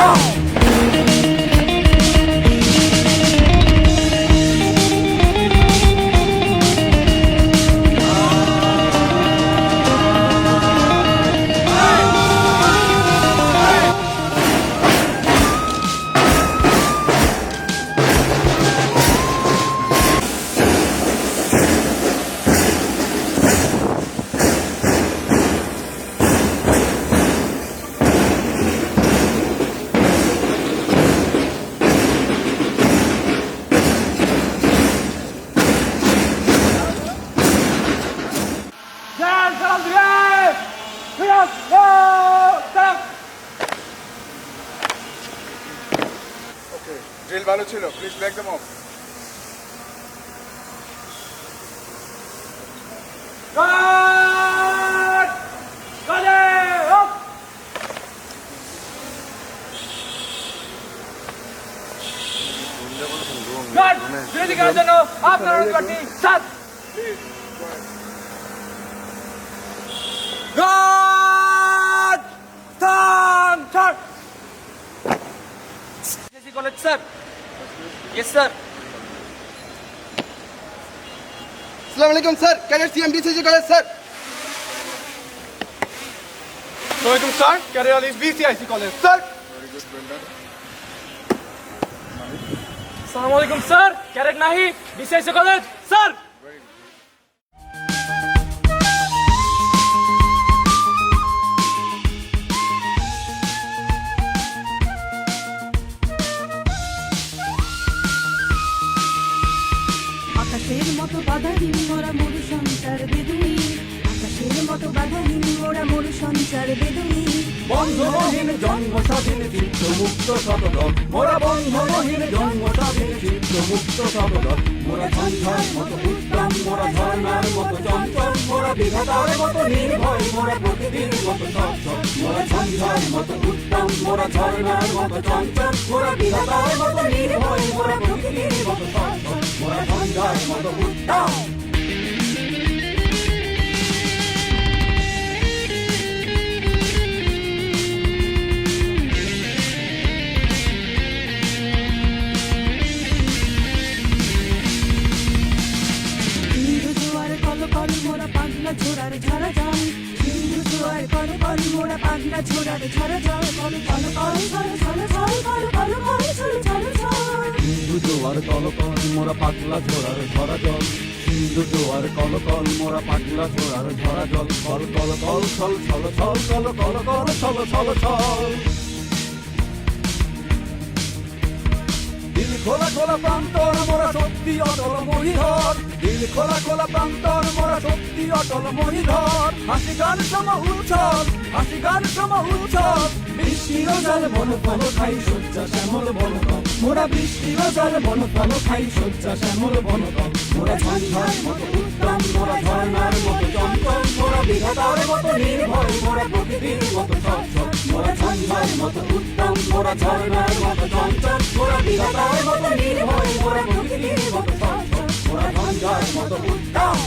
উত্তম। Drill ভালো ছিল, please break them of. বিরোধী করার জন্য আপনার অনুমতি সাত। College sir. Yes sir. আসসালামু আলাইকুম স্যার, ক্যাডেট সিএমবিসিজি কলেজ স্যার। ওয়ালাইকুম sir, cadet is BCIC college sir. Very good, well done. আসসালামু আলাইকুম স্যার, ক্যাডেট নাহি বিসিআইসি কলেজ স্যার। আকাশের মতো বাধাহীন মোরা মরু সঞ্চার বেদুনি, আকাশের মতো বাধাহীন মোরা মরু সঞ্চার বেদুনি। বন্ধনহীন জন্ম স্বাধীন চিত্ত মুক্ত শতদল, মোরা বন্ধনহীন জন্ম স্বাধীন চিত্ত মুক্ত শতদল। মোরা ঝঞ্ঝার মতো উত্তম, মোরা ঝর্ণার মতো চঞ্চল, মোরা বিধাতার মতো নির্ভয়, মোরা প্রকৃতির মতো সচ্ছল। মোরা ঝঞ্ঝার মতো উত্তম, মোরা ঝর্ণার মতো চঞ্চল, মোরা বিধাতার মতো নির্ভয়, মোরা প্রকৃতির মতো সচ্ছল। মোরা ঝঞ্ঝার মতো উত্তম। সিন্ধু জোয়ার কলকল মোরা পাগলা ঝোড়ার ঝরা জল, সিন্ধু জোয়ার কলকল মোরা পাগলা ঝোড়ার ঝরা জল। কল কল কল ছল ছল ছল কল কল কল ছল ছল ছল। সিন্ধু জোয়ার কলকল মোরা পাগলা ঝোড়ার ঝরা জল, সিন্ধু জোয়ার কলকল মোরা পাগলা ঝোড়ার ঝরা জল। কল কল কল ছল ছল ছল কল কল কল ছল ছল ছল। দিল খোলা খোলা প্রান্তর মোরা শক্তি অটল মহিধর, দিল খোলা খোলা প্রান্তর মোরা শক্তি অটল মহিধর। হাসি গান সম উচ্ছল, হাসি গান সম উচ্ছল। বৃষ্টির জল বন ফল খাই শয্যা শ্যামল বনতল, মোরা বৃষ্টির জল বন ফল খাই শয্যা শ্যামল বনতল। মোরা ঝঞ্ঝার মতো উত্তম, মোরা ঝর্ণার মতো চঞ্চল, মোরা বিধাতার মতো নির্ভয়, মোরা প্রকৃতির মতো সচ্ছল। মোরা ঝঞ্ঝার মতো উত্তম, মোরা ঝর্ণার মতো চঞ্চল, মোরা বিধাতার মতো নির্ভয়, মোরা প্রকৃতির মতো সচ্ছল। মোরা ঝঞ্ঝার মতো উত্তম।